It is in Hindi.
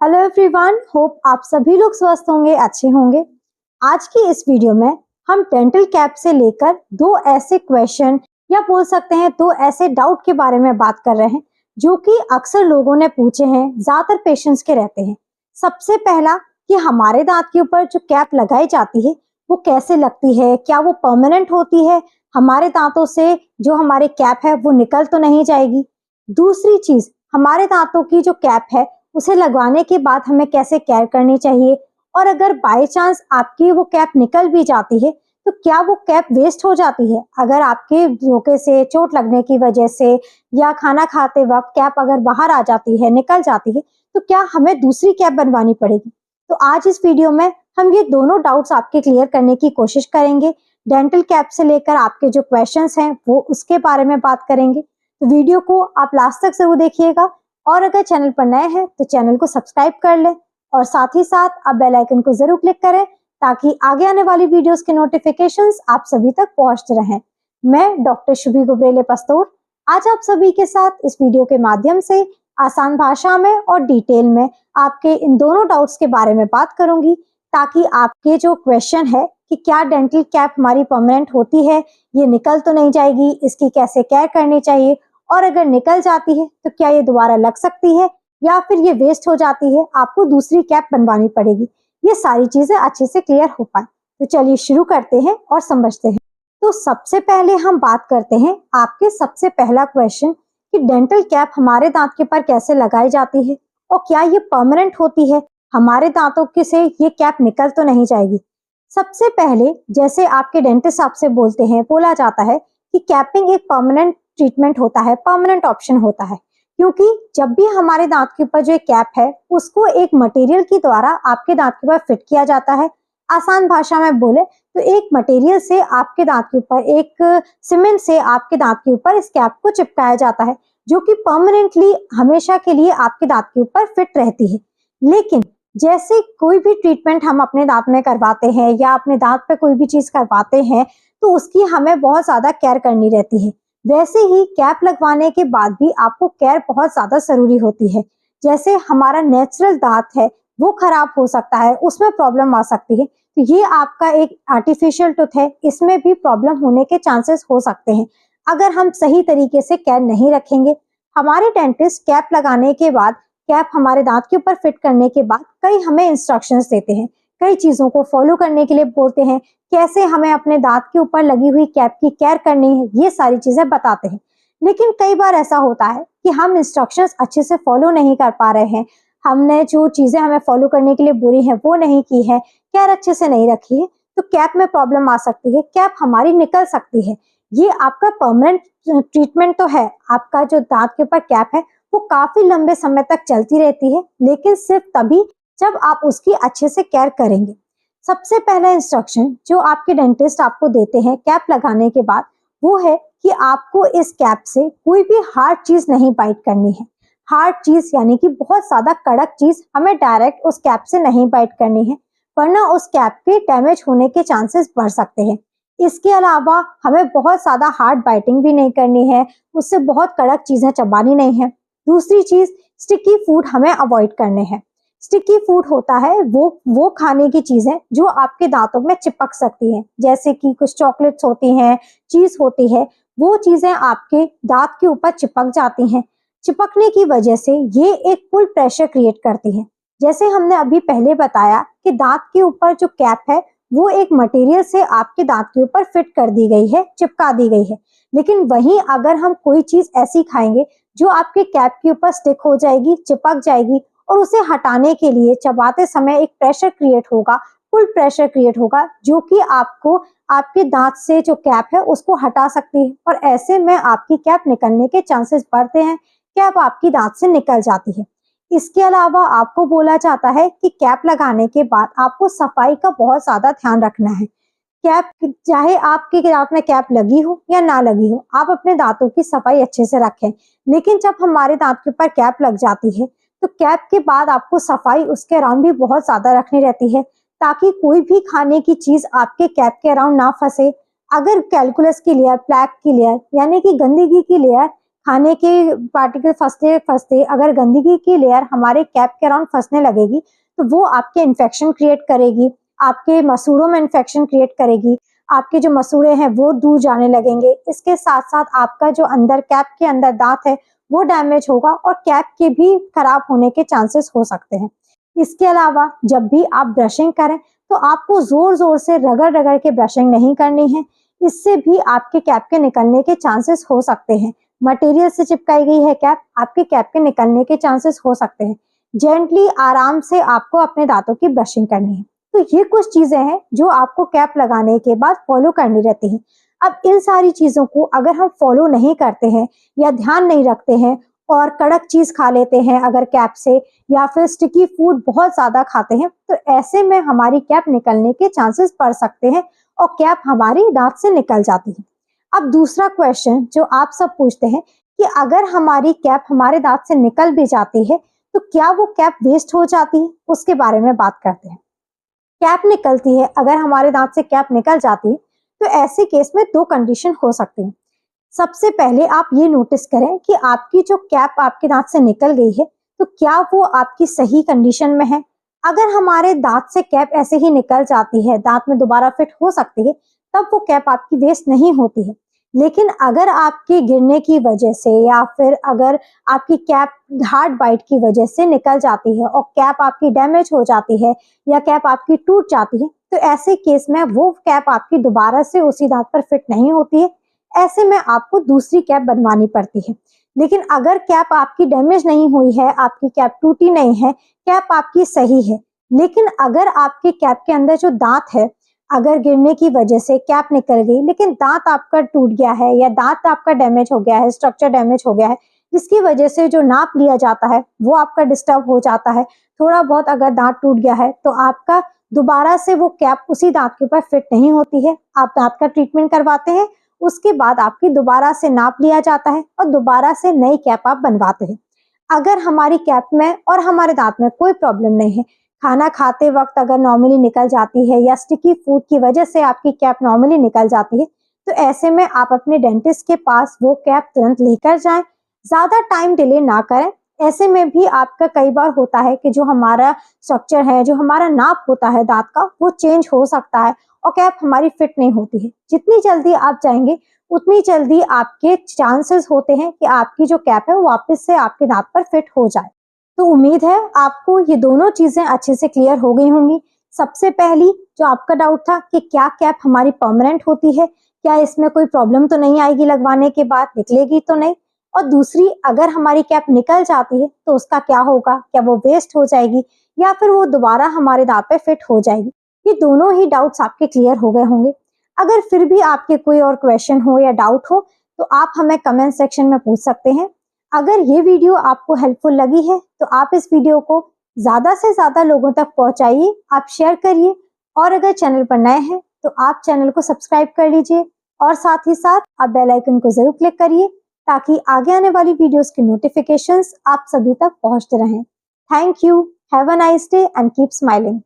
हेलो एवरीवन, होप आप सभी लोग स्वस्थ होंगे, अच्छे होंगे। आज की इस वीडियो में हम डेंटल कैप से लेकर दो ऐसे क्वेश्चन या बोल सकते हैं दो ऐसे डाउट के बारे में बात कर रहे हैं जो कि अक्सर लोगों ने पूछे हैं, ज्यादातर पेशेंट्स के रहते हैं। सबसे पहला कि हमारे दांत के ऊपर जो कैप लगाई जाती है वो कैसे लगती है, क्या वो परमानेंट होती है, हमारे दांतों से जो हमारे कैप है वो निकल तो नहीं जाएगी। दूसरी चीज, हमारे दांतों की जो कैप है उसे लगवाने के बाद हमें कैसे केयर करनी चाहिए, और अगर बाय चांस आपकी वो कैप निकल भी जाती है तो क्या वो कैप वेस्ट हो जाती है। अगर आपके धोखे से, चोट लगने की वजह से या खाना खाते वक्त कैप अगर बाहर आ जाती है, निकल जाती है, तो क्या हमें दूसरी कैप बनवानी पड़ेगी। तो आज इस वीडियो में हम ये दोनों डाउट्स आपके क्लियर करने की कोशिश करेंगे। डेंटल कैप से लेकर आपके जो क्वेश्चंस हैं वो उसके बारे में बात करेंगे। तो वीडियो को आप लास्ट तक जरूर देखिएगा, और अगर चैनल पर नए हैं तो चैनल को सब्सक्राइब कर लें और साथ ही साथ आप बेल आइकन को जरूर क्लिक करें ताकि आगे आने वाली वीडियोस के नोटिफिकेशंस आप सभी तक पहुंचते रहें। मैं डॉक्टर शुभी गुबरेले पस्तूर आज आप सभी के साथ इस वीडियो के माध्यम से आसान भाषा में और डिटेल में आपके इन दोनों डाउट्स के बारे में बात करूंगी, ताकि आपके जो क्वेश्चन है कि क्या डेंटल कैप हमारी परमानेंट होती है, ये निकल तो नहीं जाएगी, इसकी कैसे केयर करनी चाहिए, और अगर निकल जाती है तो क्या ये दोबारा लग सकती है या फिर ये वेस्ट हो जाती है, आपको दूसरी कैप बनवानी पड़ेगी, ये सारी चीजें अच्छे से क्लियर हो पाए। तो चलिए शुरू करते हैं और समझते हैं। तो सबसे पहले हम बात करते हैं आपके सबसे पहला क्वेश्चन कि डेंटल कैप हमारे दांत के ऊपर कैसे लगाई जाती है और क्या ये परमानेंट होती है, हमारे दांतों के से ये कैप निकल तो नहीं जाएगी। सबसे पहले जैसे आपके डेंटिस्ट आपसे बोलते हैं, बोला जाता है कि कैपिंग एक परमानेंट ट्रीटमेंट होता है, परमानेंट ऑप्शन होता है, क्योंकि जब भी हमारे दांत के ऊपर जो कैप है उसको एक मटेरियल के द्वारा आपके दांत के ऊपर फिट किया जाता है। आसान भाषा में बोले तो एक मटेरियल से आपके दांत के ऊपर, एक सीमेंट से आपके दांत के ऊपर इस कैप को चिपकाया जाता है, जो कि परमानेंटली हमेशा के लिए आपके दांत के ऊपर फिट रहती है। लेकिन जैसे कोई भी ट्रीटमेंट हम अपने दांत में करवाते हैं या अपने दांत पे कोई भी चीज करवाते हैं तो उसकी हमें बहुत ज्यादा केयर करनी रहती है। वैसे ही कैप लगवाने के बाद भी आपको केयर बहुत ज्यादा जरूरी होती है। जैसे हमारा नेचुरल दांत है वो खराब हो सकता है, उसमें प्रॉब्लम आ सकती है, तो ये आपका एक आर्टिफिशियल टूथ है, इसमें भी प्रॉब्लम होने के चांसेस हो सकते हैं अगर हम सही तरीके से केयर नहीं रखेंगे। हमारे डेंटिस्ट कैप लगाने के बाद, कैप हमारे दांत के ऊपर फिट करने के बाद कई हमें इंस्ट्रक्शंस देते हैं, कई चीजों को फॉलो करने के लिए बोलते हैं, कैसे हमें अपने दांत के ऊपर लगी हुई कैप की केयर करनी है, ये सारी चीजें बताते हैं। लेकिन कई बार ऐसा होता है कि हम इंस्ट्रक्शंस अच्छे से फॉलो नहीं कर पा रहे हैं, हमने जो चीजें हमें फॉलो करने के लिए बोली हैं वो नहीं की है, केयर अच्छे से नहीं रखी है, तो कैप में प्रॉब्लम आ सकती है, कैप हमारी निकल सकती है। ये आपका परमानेंट ट्रीटमेंट तो है, आपका जो दांत के ऊपर कैप है वो काफी लंबे समय तक चलती रहती है, लेकिन सिर्फ तभी जब आप उसकी अच्छे से केयर करेंगे। सबसे पहला इंस्ट्रक्शन जो आपके डेंटिस्ट आपको देते हैं कैप लगाने के बाद, वो है कि आपको इस कैप से कोई भी हार्ड चीज नहीं बाइट करनी है। हार्ड चीज यानी कि बहुत ज्यादा कड़क चीज हमें डायरेक्ट उस कैप से नहीं बाइट करनी है, वरना उस कैप के डैमेज होने के चांसेस बढ़ सकते हैं। इसके अलावा हमें बहुत ज्यादा हार्ड बाइटिंग भी नहीं करनी है, उससे बहुत कड़क चीजें चबानी नहीं है। दूसरी चीज, स्टिकी फूड हमें अवॉइड करने हैं। स्टिकी फूड होता है वो खाने की चीजें जो आपके दांतों में चिपक सकती हैं, जैसे कि कुछ चॉकलेट्स होती हैं, चीज होती है, वो चीजें आपके दांत के ऊपर चिपक जाती हैं। चिपकने की वजह से ये एक पुल प्रेशर क्रिएट करती है। जैसे हमने अभी पहले बताया कि दांत के ऊपर जो कैप है वो एक मटेरियल से आपके दांत के ऊपर फिट कर दी गई है, चिपका दी गई है। लेकिन वहीं अगर हम कोई चीज ऐसी खाएंगे जो आपके कैप के ऊपर स्टिक हो जाएगी, चिपक जाएगी, और उसे हटाने के लिए चबाते समय एक प्रेशर क्रिएट होगा, पुल प्रेशर क्रिएट होगा, जो कि आपको आपके दांत से जो कैप है उसको हटा सकती है, और ऐसे में आपकी कैप निकलने के चांसेस बढ़ते हैं, कैप आपकी दांत से निकल जाती है। इसके अलावा आपको बोला जाता है कि कैप लगाने के बाद आपको सफाई का बहुत ज्यादा ध्यान रखना है। कैप, चाहे आपके दांत में कैप लगी हो या ना लगी हो, आप अपने दांतों की सफाई अच्छे से रखें। लेकिन जब हमारे दांत के ऊपर कैप लग जाती है तो कैप के बाद आपको सफाई उसके अराउंड भी बहुत ज्यादा रखनी रहती है, ताकि कोई भी खाने की चीज आपके कैप के अराउंड ना फंसे। अगर कैलकुलस की लेयर, प्लैक की लेयर यानी कि गंदगी की लेयर खाने के पार्टिकल फंसते फंसते अगर गंदगी की लेयर हमारे कैप के अराउंड फंसने लगेगी तो वो आपके इन्फेक्शन क्रिएट करेगी, आपके मसूड़ों में इन्फेक्शन क्रिएट करेगी, आपके जो मसूड़े हैं वो दूर जाने लगेंगे। इसके साथ साथ आपका जो अंदर कैप के अंदर दांत है वो डैमेज होगा और कैप के भी खराब होने के चांसेस हो सकते हैं। इसके अलावा जब भी आप ब्रशिंग करें तो आपको जोर जोर से रगड़ रगड़ के ब्रशिंग नहीं करनी है, इससे भी आपके कैप के निकलने के चांसेस हो सकते हैं। मटेरियल से चिपकाई गई है कैप, आपके कैप के निकलने के चांसेस हो सकते हैं। जेंटली आराम से आपको अपने दांतों की ब्रशिंग करनी है। तो ये कुछ चीजें हैं जो आपको कैप लगाने के बाद फॉलो करनी रहती है। अब इन सारी चीजों को अगर हम फॉलो नहीं करते हैं या ध्यान नहीं रखते हैं और कड़क चीज खा लेते हैं अगर कैप से, या फिर स्टिकी फूड बहुत ज्यादा खाते हैं, तो ऐसे में हमारी कैप निकलने के चांसेस बढ़ सकते हैं और कैप हमारी दांत से निकल जाती है। अब दूसरा क्वेश्चन जो आप सब पूछते हैं कि अगर हमारी कैप हमारे दांत से निकल भी जाती है तो क्या वो कैप वेस्ट हो जाती है, उसके बारे में बात करते हैं। कैप निकलती है, अगर हमारे दांत से कैप निकल जाती है तो ऐसे केस में दो कंडीशन हो सकती है। सबसे पहले आप ये नोटिस करें कि आपकी जो कैप आपके दांत से निकल गई है तो क्या वो आपकी सही कंडीशन में है। अगर हमारे दांत से कैप ऐसे ही निकल जाती है, दांत में दोबारा फिट हो सकती है, तब वो कैप आपकी वेस्ट नहीं होती है। लेकिन अगर आपके गिरने की वजह से या फिर अगर आपकी कैप हार्ड बाइट की वजह से निकल जाती है और कैप आपकी डैमेज हो जाती है या कैप आपकी टूट जाती है, तो ऐसे केस में वो कैप आपकी दोबारा से उसी दांत पर फिट नहीं होती है। ऐसे में आपको दूसरी कैप बनवानी पड़ती है। लेकिन अगर कैप आपकी डैमेज नहीं हुई है, आपकी कैप टूटी नहीं है, कैप आपकी सही है, लेकिन अगर आपके कैप के अंदर जो दांत है, अगर गिरने की वजह से कैप निकल गई लेकिन दांत आपका टूट गया है या दांत आपका डैमेज हो गया है, स्ट्रक्चर डैमेज हो गया है, जिसकी वजह से जो नाप लिया जाता है वो आपका डिस्टर्ब हो जाता है, थोड़ा बहुत अगर दांत टूट गया है तो आपका दोबारा से वो कैप उसी दांत के ऊपर फिट नहीं होती है। आप दांत का ट्रीटमेंट करवाते हैं, उसके बाद आपकी दोबारा से नाप लिया जाता है और दोबारा से नई कैप आप बनवाते हैं। अगर हमारी कैप में और हमारे दांत में कोई प्रॉब्लम नहीं है, खाना खाते वक्त अगर नॉर्मली निकल जाती है या स्टिकी फूड की वजह से आपकी कैप नॉर्मली निकल जाती है, तो ऐसे में आप अपने डेंटिस्ट के पास वो कैप तुरंत लेकर जाएं, ज्यादा टाइम डिले ना करें। ऐसे में भी आपका कई बार होता है कि जो हमारा स्ट्रक्चर है, जो हमारा नाप होता है दांत का, वो चेंज हो सकता है और कैप हमारी फिट नहीं होती है। जितनी जल्दी आप जाएंगे उतनी जल्दी आपके चांसेस होते हैं कि आपकी जो कैप है वो वापस से आपके दांत पर फिट हो जाए। तो उम्मीद है आपको ये दोनों चीजें अच्छे से क्लियर हो गई होंगी। सबसे पहली जो आपका डाउट था कि क्या कैप हमारी परमानेंट होती है, क्या इसमें कोई प्रॉब्लम तो नहीं आएगी, लगवाने के बाद निकलेगी तो नहीं। और दूसरी, अगर हमारी कैप निकल जाती है तो उसका क्या होगा, क्या वो वेस्ट हो जाएगी या फिर वो दोबारा हमारे दांत पे फिट हो जाएगी। ये दोनों ही डाउट्स आपके क्लियर हो गए होंगे। अगर फिर भी आपके कोई और क्वेश्चन हो या डाउट हो तो आप हमें कमेंट सेक्शन में पूछ सकते हैं। अगर ये वीडियो आपको हेल्पफुल लगी है तो आप इस वीडियो को ज्यादा से ज्यादा लोगों तक पहुंचाइए, आप शेयर करिए, और अगर चैनल पर नए हैं तो आप चैनल को सब्सक्राइब कर लीजिए और साथ ही साथ आप बेल आइकन को जरूर क्लिक करिए ताकि आगे आने वाली वीडियोस की नोटिफिकेशंस आप सभी तक पहुंचते रहें। Thank you, have a nice day and keep smiling.